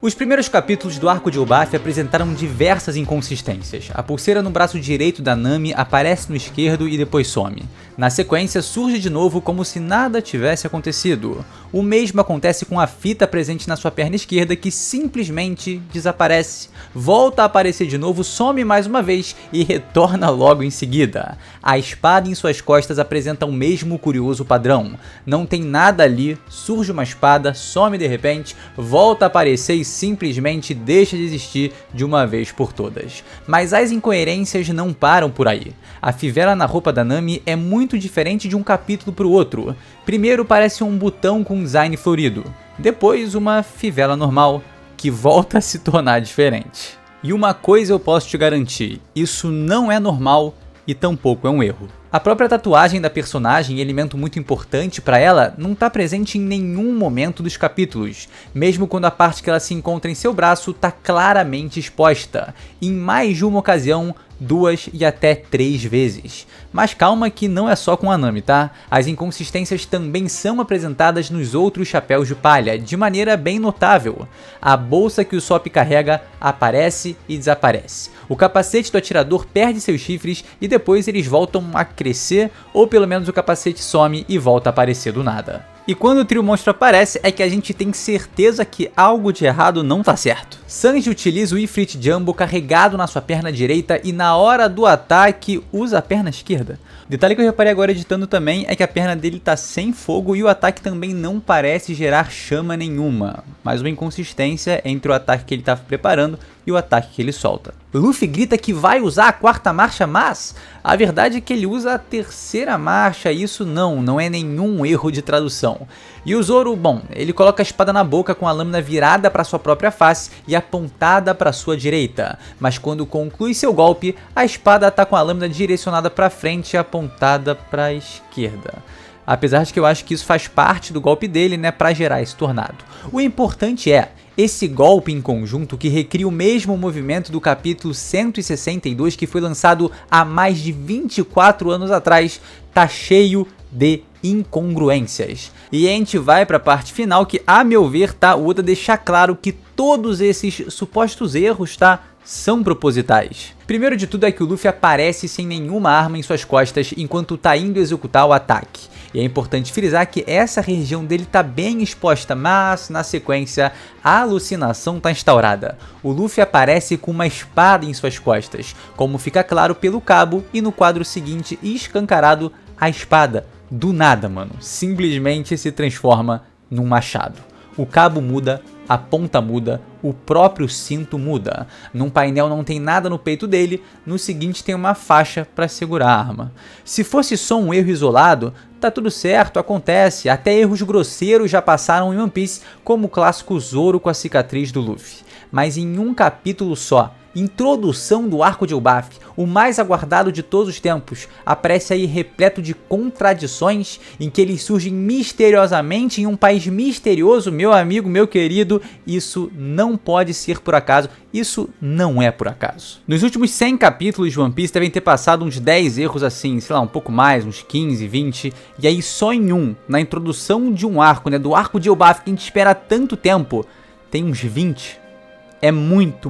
Os primeiros capítulos do arco de Elbaf apresentaram diversas inconsistências. A pulseira no braço direito da Nami aparece no esquerdo e depois some. Na sequência, surge de novo como se nada tivesse acontecido. O mesmo acontece com a fita presente na sua perna esquerda, que simplesmente desaparece. Volta a aparecer de novo, some mais uma vez e retorna logo em seguida. A espada em suas costas apresenta o mesmo curioso padrão. Não tem nada ali, surge uma espada, some de repente, volta a aparecer e simplesmente deixa de existir de uma vez por todas. Mas as incoerências não param por aí. A fivela na roupa da Nami é muito diferente de um capítulo para o outro. Primeiro parece um botão com design florido, depois uma fivela normal, que volta a se tornar diferente. E uma coisa eu posso te garantir, isso não é normal e tampouco é um erro. A própria tatuagem da personagem, elemento muito importante para ela, não está presente em nenhum momento dos capítulos, mesmo quando a parte que ela se encontra em seu braço está claramente exposta, em mais de uma ocasião, 2 e até 3 vezes. Mas calma que não é só com a Nami, tá? As inconsistências também são apresentadas nos outros chapéus de palha, de maneira bem notável. A bolsa que o Sop carrega aparece e desaparece. O capacete do atirador perde seus chifres e depois eles voltam a crescer, ou pelo menos o capacete some e volta a aparecer do nada. E quando o trio monstro aparece, é que a gente tem certeza que algo de errado não tá certo. Sanji utiliza o Ifrit Jumbo carregado na sua perna direita e na hora do ataque usa a perna esquerda. Detalhe que eu reparei agora editando também é que a perna dele tá sem fogo e o ataque também não parece gerar chama nenhuma. Mais uma inconsistência entre o ataque que ele tá preparando e o ataque que ele solta. Luffy grita que vai usar a quarta marcha, mas a verdade é que ele usa a terceira marcha e isso não é nenhum erro de tradução. E o Zoro, bom, ele coloca a espada na boca com a lâmina virada para sua própria face e apontada para sua direita, mas quando conclui seu golpe, a espada está com a lâmina direcionada para frente e apontada para a esquerda. Apesar de que eu acho que isso faz parte do golpe dele, né, para gerar esse tornado. O importante é, esse golpe em conjunto que recria o mesmo movimento do capítulo 162 que foi lançado há mais de 24 anos atrás, tá cheio de incongruências. E a gente vai para a parte final que, a meu ver, tá, o Oda deixa claro que todos esses supostos erros, tá, são propositais. Primeiro de tudo é que o Luffy aparece sem nenhuma arma em suas costas enquanto tá indo executar o ataque. E é importante frisar que essa região dele está bem exposta, mas na sequência a alucinação está instaurada. O Luffy aparece com uma espada em suas costas, como fica claro pelo cabo e no quadro seguinte escancarado a espada. Do nada, mano, simplesmente se transforma num machado. O cabo muda, a ponta muda, o próprio cinto muda. Num painel não tem nada no peito dele, no seguinte tem uma faixa para segurar a arma. Se fosse só um erro isolado, tá tudo certo, acontece, até erros grosseiros já passaram em One Piece, como o clássico Zoro com a cicatriz do Luffy. Mas em um capítulo só, introdução do arco de Elbaf, o mais aguardado de todos os tempos, aparece aí repleto de contradições, em que eles surgem misteriosamente em um país misterioso, meu amigo, meu querido, isso não pode ser por acaso, isso não é por acaso. Nos últimos 100 capítulos de One Piece devem ter passado uns 10 erros assim, sei lá, um pouco mais, uns 15, 20, e aí só em um, na introdução de um arco, né, do arco de Elbaf que a gente espera há tanto tempo, tem uns 20. É muito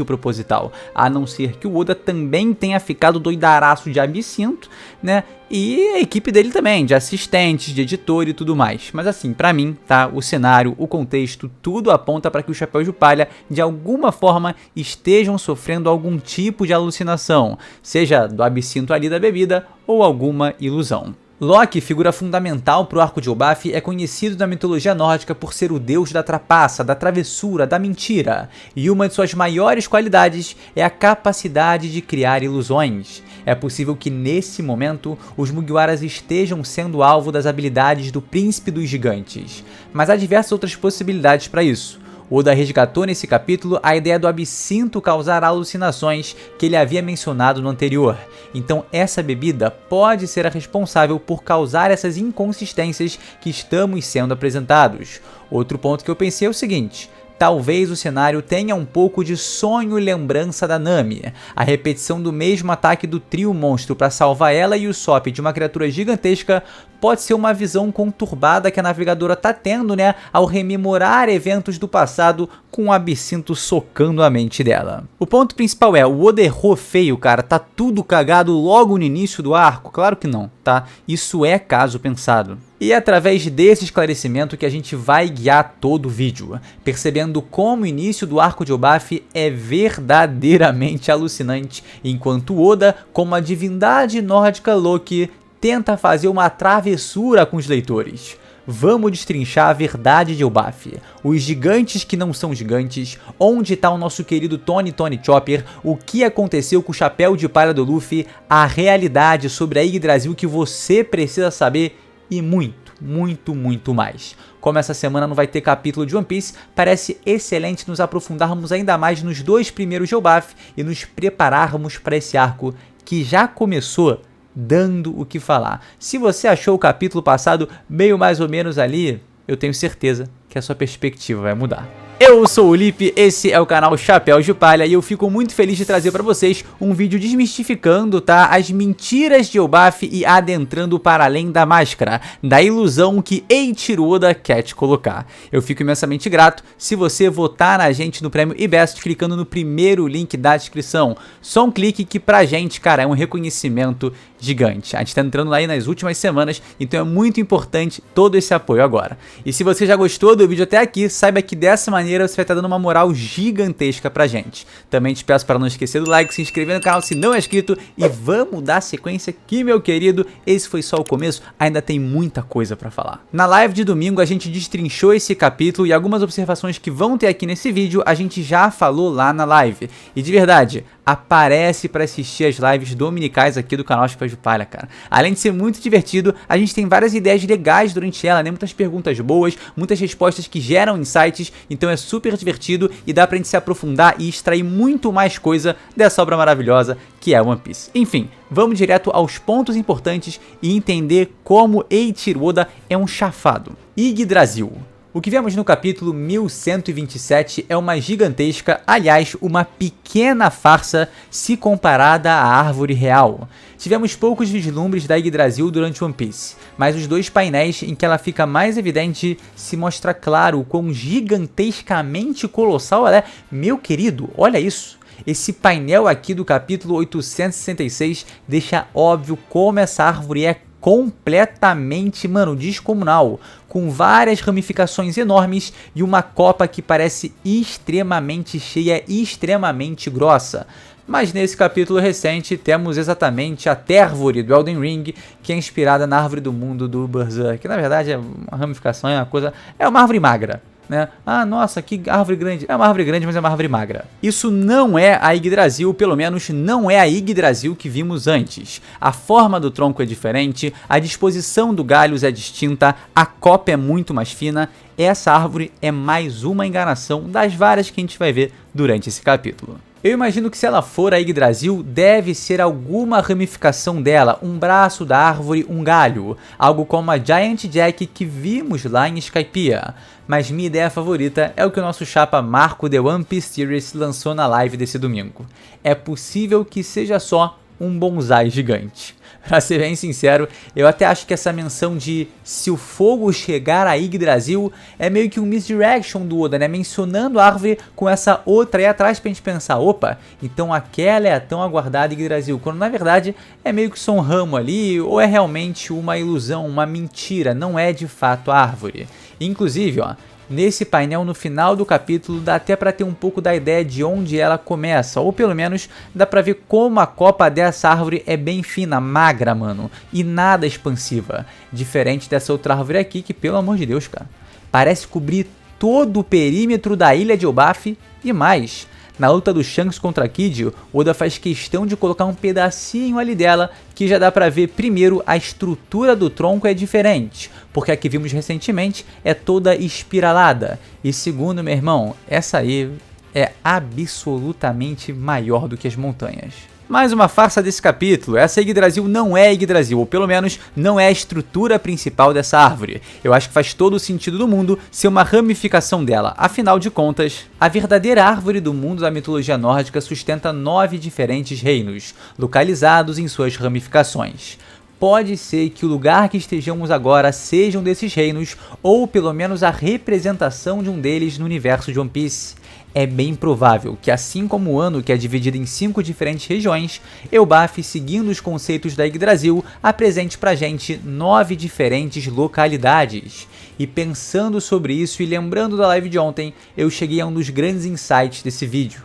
proposital, a não ser que o Oda também tenha ficado doidaraço de absinto, né, e a equipe dele também, de assistentes, de editor e tudo mais. Mas assim, pra mim, tá, o cenário, o contexto, tudo aponta para que os Chapéus de Palha, de alguma forma, estejam sofrendo algum tipo de alucinação, seja do absinto ali da bebida ou alguma ilusão. Loki, figura fundamental para o arco de Elbaf, é conhecido na mitologia nórdica por ser o deus da trapaça, da travessura, da mentira, e uma de suas maiores qualidades é a capacidade de criar ilusões. É possível que nesse momento os Mugiwaras estejam sendo alvo das habilidades do Príncipe dos Gigantes, mas há diversas outras possibilidades para isso. O Oda resgatou nesse capítulo a ideia do absinto causar alucinações que ele havia mencionado no anterior. Então essa bebida pode ser a responsável por causar essas inconsistências que estamos sendo apresentados. Outro ponto que eu pensei é o seguinte: talvez o cenário tenha um pouco de sonho e lembrança da Nami. A repetição do mesmo ataque do trio monstro para salvar ela e o Usopp de uma criatura gigantesca pode ser uma visão conturbada que a navegadora tá tendo, né, ao rememorar eventos do passado com o absinto socando a mente dela. O ponto principal é, o Oda errou feio, cara, tá tudo cagado logo no início do arco? Claro que não, tá? Isso é caso pensado. E é através desse esclarecimento que a gente vai guiar todo o vídeo, percebendo como o início do arco de Elbaf é verdadeiramente alucinante, enquanto Oda, como a divindade nórdica Loki, tenta fazer uma travessura com os leitores. Vamos destrinchar a verdade de Elbaf, os gigantes que não são gigantes, onde está o nosso querido Tony Chopper, o que aconteceu com o chapéu de palha do Luffy, a realidade sobre a Yggdrasil que você precisa saber e muito mais. Como essa semana não vai ter capítulo de One Piece, parece excelente nos aprofundarmos ainda mais nos 2 primeiros de Elbaf e nos prepararmos para esse arco que já começou dando o que falar. Se você achou o capítulo passado meio mais ou menos ali, eu tenho certeza que a sua perspectiva vai mudar. Eu sou o Lipe, esse é o canal Chapéu de Palha e eu fico muito feliz de trazer para vocês um vídeo desmistificando, tá, as mentiras de Elbaf e adentrando para além da máscara, da ilusão que Eiichiro Oda quer te colocar. Eu fico imensamente grato se você votar na gente no prêmio IBEST clicando no primeiro link da descrição. Só um clique que pra gente, cara, é um reconhecimento gigante. A gente tá entrando aí nas últimas semanas, então é muito importante todo esse apoio agora. E se você já gostou do vídeo até aqui, saiba que dessa maneira você vai estar dando uma moral gigantesca pra gente. Também te peço para não esquecer do like, se inscrever no canal se não é inscrito e vamos dar sequência aqui, meu querido. Esse foi só o começo, ainda tem muita coisa pra falar. Na live de domingo a gente destrinchou esse capítulo e algumas observações que vão ter aqui nesse vídeo a gente já falou lá na live. E de verdade, aparece para assistir as lives dominicais aqui do canal Chapéu de Palha, cara. Além de ser muito divertido, a gente tem várias ideias legais durante ela, né? Muitas perguntas boas, muitas respostas que geram insights, então é super divertido e dá pra gente se aprofundar e extrair muito mais coisa dessa obra maravilhosa que é One Piece. Enfim, vamos direto aos pontos importantes e entender como Eiichiro Oda é um chafado. Yggdrasil. O que vemos no capítulo 1127 é uma gigantesca, aliás, uma pequena farsa se comparada à árvore real. Tivemos poucos vislumbres da Yggdrasil durante One Piece, mas os 2 painéis em que ela fica mais evidente se mostra claro o quão gigantescamente colossal ela é. Meu querido, olha isso! Esse painel aqui do capítulo 866 deixa óbvio como essa árvore é completamente, mano, descomunal, com várias ramificações enormes e uma copa que parece extremamente cheia e extremamente grossa. Mas nesse capítulo recente temos exatamente a Térvore do Elden Ring, que é inspirada na árvore do mundo do Berserk, que na verdade é uma ramificação, é uma coisa, é uma árvore magra, né? Ah, nossa, que árvore grande. É uma árvore grande, mas é uma árvore magra. Isso não é a Yggdrasil, pelo menos não é a Yggdrasil que vimos antes. A forma do tronco é diferente, a disposição do galhos é distinta, a copa é muito mais fina. Essa árvore é mais uma enganação das várias que a gente vai ver durante esse capítulo. Eu imagino que se ela for a Yggdrasil, deve ser alguma ramificação dela, um braço da árvore, um galho, algo como a Giant Jack que vimos lá em Skypiea. Mas minha ideia favorita é o que o nosso chapa Marco The One Piece Series lançou na live desse domingo. É possível que seja só um bonsai gigante. Pra ser bem sincero, eu até acho que essa menção de se o fogo chegar a Yggdrasil é meio que um misdirection do Oda, né? Mencionando a árvore com essa outra aí atrás pra gente pensar, opa, então aquela é a tão aguardada Yggdrasil, quando na verdade é meio que só um ramo ali, ou é realmente uma ilusão, uma mentira, não é de fato a árvore. Inclusive, ó, nesse painel no final do capítulo dá até para ter um pouco da ideia de onde ela começa, ou pelo menos dá para ver como a copa dessa árvore é bem fina, magra, mano, e nada expansiva, diferente dessa outra árvore aqui que, pelo amor de Deus, cara, parece cobrir todo o perímetro da ilha de Elbaf e mais. Na luta do Shanks contra Kid, Oda faz questão de colocar um pedacinho ali dela, que já dá pra ver primeiro a estrutura do tronco é diferente, porque a que vimos recentemente é toda espiralada, e segundo, meu irmão, essa aí é absolutamente maior do que as montanhas. Mais uma farsa desse capítulo. Essa Yggdrasil não é Yggdrasil, ou pelo menos não é a estrutura principal dessa árvore. Eu acho que faz todo o sentido do mundo ser uma ramificação dela. Afinal de contas, a verdadeira árvore do mundo da mitologia nórdica sustenta 9 diferentes reinos, localizados em suas ramificações. Pode ser que o lugar que estejamos agora seja um desses reinos, ou pelo menos a representação de um deles no universo de One Piece. É bem provável que, assim como o ano que é dividido em 5 diferentes regiões, Elbaf, seguindo os conceitos da Yggdrasil, apresente pra gente 9 diferentes localidades. E pensando sobre isso e lembrando da live de ontem, eu cheguei a um dos grandes insights desse vídeo.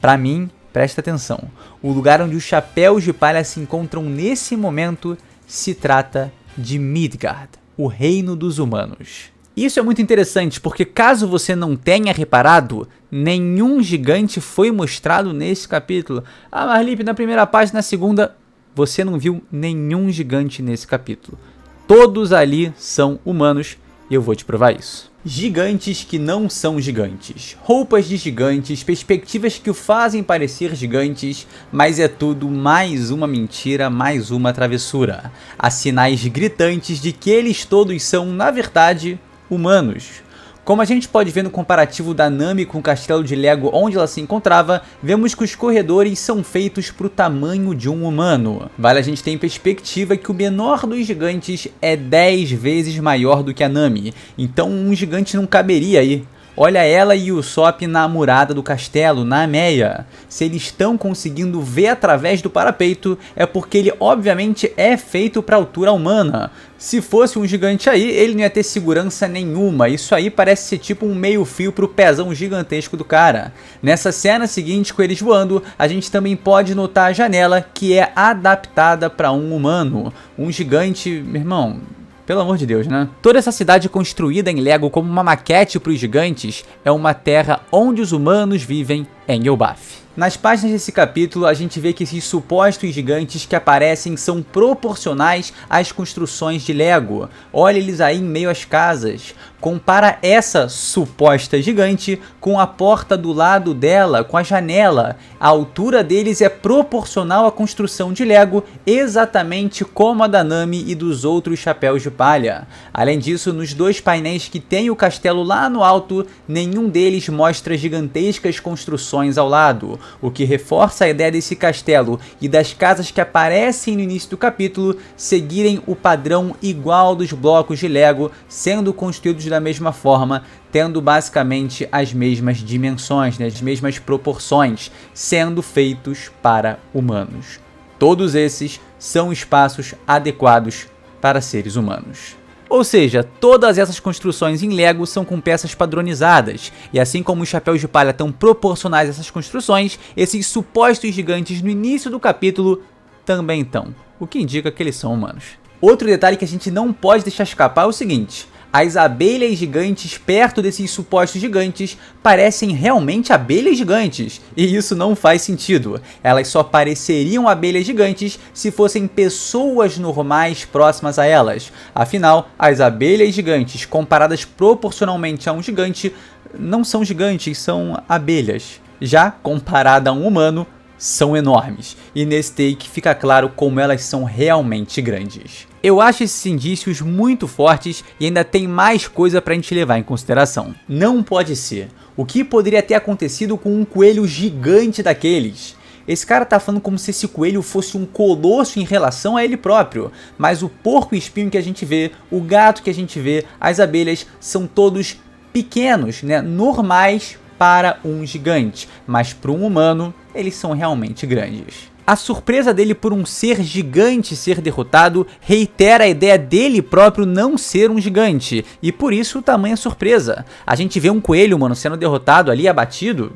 Pra mim, presta atenção, o lugar onde os chapéus de palha se encontram nesse momento se trata de Midgard, o reino dos humanos. Isso é muito interessante porque, caso você não tenha reparado, nenhum gigante foi mostrado nesse capítulo. Ah, mas Lipe, na primeira página, na segunda, você não viu nenhum gigante nesse capítulo. Todos ali são humanos e eu vou te provar isso. Gigantes que não são gigantes, roupas de gigantes, perspectivas que o fazem parecer gigantes, mas é tudo mais uma mentira, mais uma travessura. Há sinais gritantes de que eles todos são, na verdade, humanos. Como a gente pode ver no comparativo da Nami com o castelo de Lego onde ela se encontrava, vemos que os corredores são feitos para o tamanho de um humano. Vale a gente ter em perspectiva que o menor dos gigantes é 10 vezes maior do que a Nami, então um gigante não caberia aí. Olha ela e o Usopp na murada do castelo, na Ameia. Se eles estão conseguindo ver através do parapeito, é porque ele obviamente é feito para altura humana. Se fosse um gigante aí, ele não ia ter segurança nenhuma. Isso aí parece ser tipo um meio fio pro pezão gigantesco do cara. Nessa cena seguinte, com eles voando, a gente também pode notar a janela, que é adaptada para um humano. Um gigante, meu irmão, pelo amor de Deus, né? Toda essa cidade construída em Lego como uma maquete para os gigantes é uma terra onde os humanos vivem em Elbaf. Nas páginas desse capítulo, a gente vê que esses supostos gigantes que aparecem são proporcionais às construções de Lego. Olha eles aí em meio às casas. Compara essa suposta gigante com a porta do lado dela, com a janela. A altura deles é proporcional à construção de Lego, exatamente como a da Nami e dos outros chapéus de palha. Além disso, nos 2 painéis que tem o castelo lá no alto, nenhum deles mostra gigantescas construções ao lado, o que reforça a ideia desse castelo e das casas que aparecem no início do capítulo seguirem o padrão igual dos blocos de Lego, sendo construídos da mesma forma, tendo basicamente as mesmas dimensões, né, as mesmas proporções, sendo feitos para humanos. Todos esses são espaços adequados para seres humanos. Ou seja, todas essas construções em Lego são com peças padronizadas, e assim como os chapéus de palha estão proporcionais a essas construções, esses supostos gigantes no início do capítulo também estão, o que indica que eles são humanos. Outro detalhe que a gente não pode deixar escapar é o seguinte: as abelhas gigantes perto desses supostos gigantes parecem realmente abelhas gigantes, e isso não faz sentido. Elas só pareceriam abelhas gigantes se fossem pessoas normais próximas a elas. Afinal, as abelhas gigantes comparadas proporcionalmente a um gigante não são gigantes, são abelhas. Já comparada a um humano, são enormes, e nesse take fica claro como elas são realmente grandes. Eu acho esses indícios muito fortes e ainda tem mais coisa pra gente levar em consideração. Não pode ser. O que poderia ter acontecido com um coelho gigante daqueles? Esse cara tá falando como se esse coelho fosse um colosso em relação a ele próprio, mas o porco espinho que a gente vê, o gato que a gente vê, as abelhas são todos pequenos, né, normais para um gigante, mas para um humano eles são realmente grandes. A surpresa dele por um ser gigante ser derrotado reitera a ideia dele próprio não ser um gigante, e por isso tamanha surpresa. A gente vê um coelho, mano, sendo derrotado ali, abatido.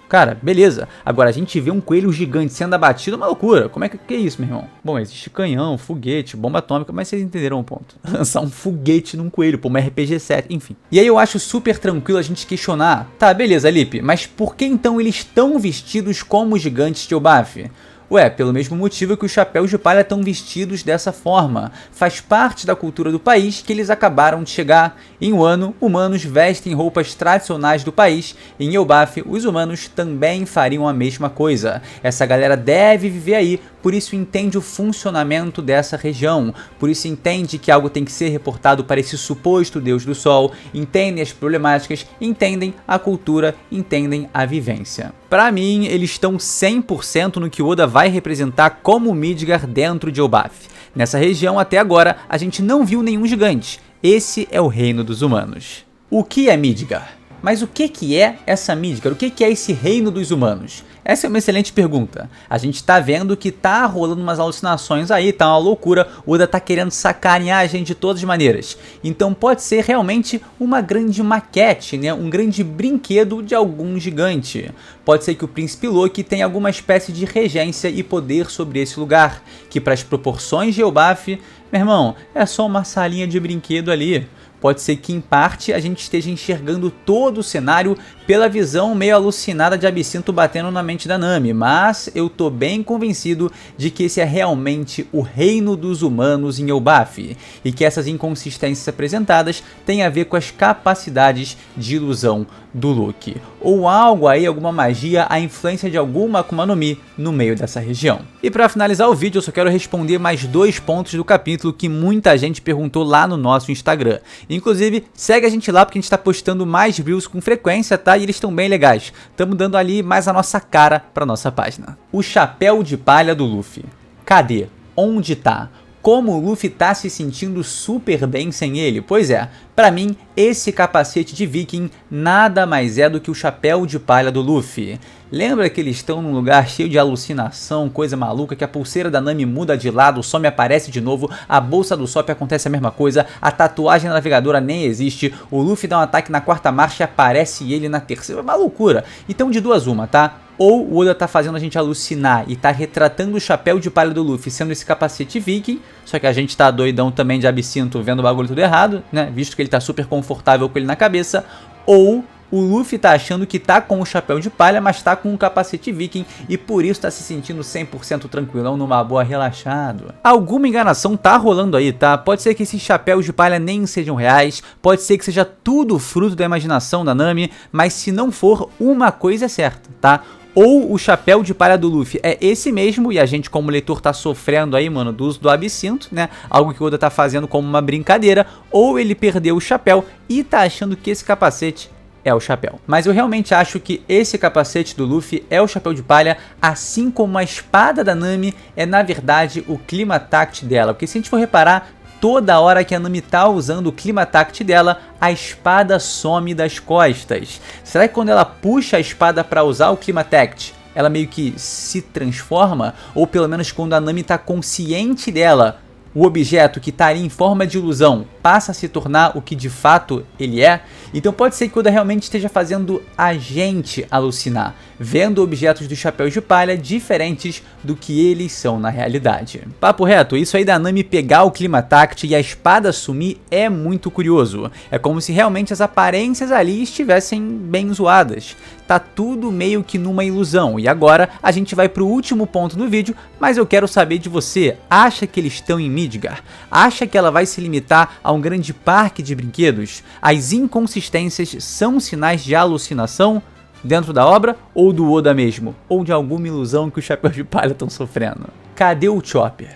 Cara, beleza. Agora a gente vê um coelho gigante sendo abatido, é uma loucura. Como é que é isso, meu irmão? Bom, existe canhão, foguete, bomba atômica, mas vocês entenderam o ponto. Lançar um foguete num coelho, pô, uma RPG-7, enfim. E aí eu acho super tranquilo a gente questionar. Tá, beleza, Lipe, mas por que então eles estão vestidos como gigantes de Elbaf? Ué, pelo mesmo motivo que os chapéus de palha estão vestidos dessa forma. Faz parte da cultura do país que eles acabaram de chegar. Em Wano, humanos vestem roupas tradicionais do país. Em Elbaf, os humanos também fariam a mesma coisa. Essa galera deve viver aí, por isso entende o funcionamento dessa região. Por isso entende que algo tem que ser reportado para esse suposto deus do sol. Entendem as problemáticas, entendem a cultura, entendem a vivência. Para mim, eles estão 100% no que Oda vai representar como Midgar dentro de Elbaf. Nessa região, até agora, a gente não viu nenhum gigante. Esse é o reino dos humanos. O que é Midgar? Mas o que é essa Midgar? O que é esse reino dos humanos? Essa é uma excelente pergunta. A gente tá vendo que tá rolando umas alucinações aí, tá uma loucura. O Oda tá querendo sacanear a gente de todas as maneiras. Então pode ser realmente uma grande maquete, né? Um grande brinquedo de algum gigante. Pode ser que o Príncipe Loki tenha alguma espécie de regência e poder sobre esse lugar. Que para as proporções de Elbaf, meu irmão, é só uma salinha de brinquedo ali. Pode ser que, em parte, a gente esteja enxergando todo o cenário pela visão meio alucinada de Absinto batendo na mente da Nami, mas eu tô bem convencido de que esse é realmente o reino dos humanos em Elbaf, e que essas inconsistências apresentadas têm a ver com as capacidades de ilusão do Luffy, ou algo aí, alguma magia, a influência de alguma Akuma no Mi no meio dessa região. E para finalizar o vídeo, eu só quero responder mais 2 pontos do capítulo que muita gente perguntou lá no nosso Instagram. Inclusive, segue a gente lá porque a gente tá postando mais reels com frequência, tá? E eles estão bem legais. Estamos dando ali mais a nossa cara pra nossa página. O chapéu de palha do Luffy. Cadê? Onde tá? Como o Luffy tá se sentindo super bem sem ele? Pois é, pra mim, esse capacete de viking nada mais é do que o chapéu de palha do Luffy. Lembra que eles estão num lugar cheio de alucinação, coisa maluca, que a pulseira da Nami muda de lado, o Some aparece de novo, a bolsa do Sop acontece a mesma coisa, a tatuagem navegadora nem existe, o Luffy dá um ataque na 4ª marcha e aparece ele na 3ª, uma loucura. Então de duas uma, tá? Ou o Oda tá fazendo a gente alucinar e tá retratando o chapéu de palha do Luffy sendo esse capacete viking, só que a gente tá doidão também de Absinto vendo o bagulho tudo errado, né? Visto que ele tá super confortável com ele na cabeça, ou o Luffy tá achando que tá com o chapéu de palha, mas tá com um capacete viking e por isso tá se sentindo 100% tranquilão, numa boa, relaxado. Alguma enganação tá rolando aí, tá? Pode ser que esses chapéus de palha nem sejam reais, pode ser que seja tudo fruto da imaginação da Nami, mas se não for, uma coisa é certa, tá? Ou o chapéu de palha do Luffy é esse mesmo, e a gente como leitor tá sofrendo aí, mano, do uso do Absinto, né? Algo que o Oda tá fazendo como uma brincadeira, ou ele perdeu o chapéu e tá achando que esse capacete é o chapéu. Mas eu realmente acho que esse capacete do Luffy é o chapéu de palha, assim como a espada da Nami é na verdade o Clima-Tact dela, porque se a gente for reparar, toda hora que a Nami tá usando o Clima-Tact dela, a espada some das costas. Será que quando ela puxa a espada para usar o Clima-Tact, ela meio que se transforma? Ou pelo menos quando a Nami tá consciente dela, o objeto que estaria em forma de ilusão passa a se tornar o que de fato ele é? Então pode ser que o Oda realmente esteja fazendo a gente alucinar, vendo objetos dos chapéus de palha diferentes do que eles são na realidade. Papo reto, isso aí da Nami pegar o Clima-Tact e a espada sumir é muito curioso. É como se realmente as aparências ali estivessem bem zoadas. Tá tudo meio que numa ilusão. E agora a gente vai pro último ponto do vídeo, mas eu quero saber de você. Acha que eles estão em Midgar? Acha que ela vai se limitar a um grande parque de brinquedos? As inconsistências são sinais de alucinação dentro da obra, ou do Oda mesmo? Ou de alguma ilusão que os chapéus de palha estão sofrendo? Cadê o Chopper?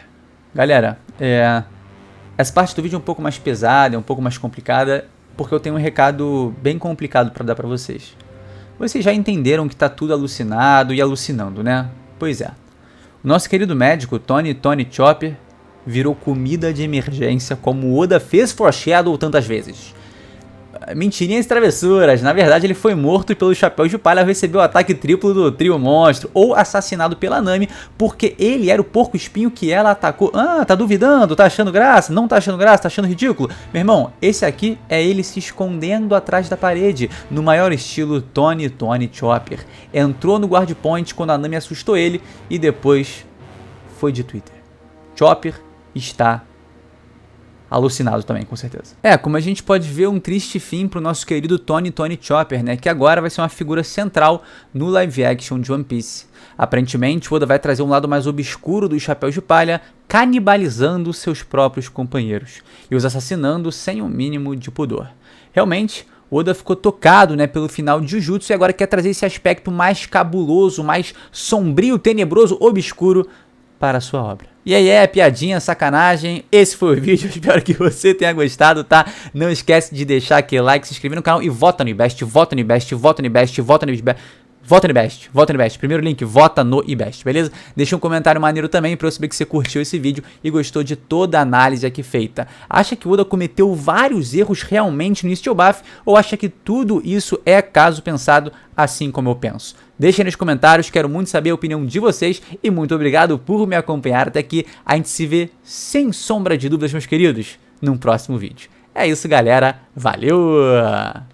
Galera, essa parte do vídeo é um pouco mais pesada, é um pouco mais complicada, porque eu tenho um recado bem complicado para dar para vocês. Vocês já entenderam que tá tudo alucinado e alucinando, né? Pois é. O nosso querido médico, Tony Chopper, virou comida de emergência, como o Oda fez foreshadow tantas vezes. Mentirinhas e travessuras, na verdade ele foi morto pelo chapéu de palha, recebeu o ataque triplo do trio monstro, ou assassinado pela Nami, porque ele era o porco espinho que ela atacou. Ah, tá duvidando, tá achando graça, não tá achando graça, tá achando ridículo? Meu irmão, esse aqui é ele se escondendo atrás da parede, no maior estilo Tony Chopper. Entrou no guard point quando a Nami assustou ele, e depois foi de Twitter. Chopper está alucinado também, com certeza. Como a gente pode ver, um triste fim pro nosso querido Tony Chopper, né, que agora vai ser uma figura central no live action de One Piece. Aparentemente, Oda vai trazer um lado mais obscuro dos Chapéus de Palha, canibalizando seus próprios companheiros e os assassinando sem um mínimo de pudor. Realmente, Oda ficou tocado, né, pelo final de Jujutsu e agora quer trazer esse aspecto mais cabuloso, mais sombrio, tenebroso, obscuro para a sua obra. E aí piadinha, sacanagem, esse foi o vídeo, espero que você tenha gostado, tá? Não esquece de deixar aquele like, se inscrever no canal e vota no IBEST, vota no IBEST, vota no IBEST, vota no IBEST. Vota no IBEST, vota no IBEST. Primeiro link, vota no IBEST, beleza? Deixa um comentário maneiro também pra eu saber que você curtiu esse vídeo e gostou de toda a análise aqui feita. Acha que o Oda cometeu vários erros realmente no início de Elbaf ou acha que tudo isso é caso pensado assim como eu penso? Deixa aí nos comentários, quero muito saber a opinião de vocês e muito obrigado por me acompanhar até aqui. A gente se vê sem sombra de dúvidas, meus queridos, num próximo vídeo. É isso, galera. Valeu!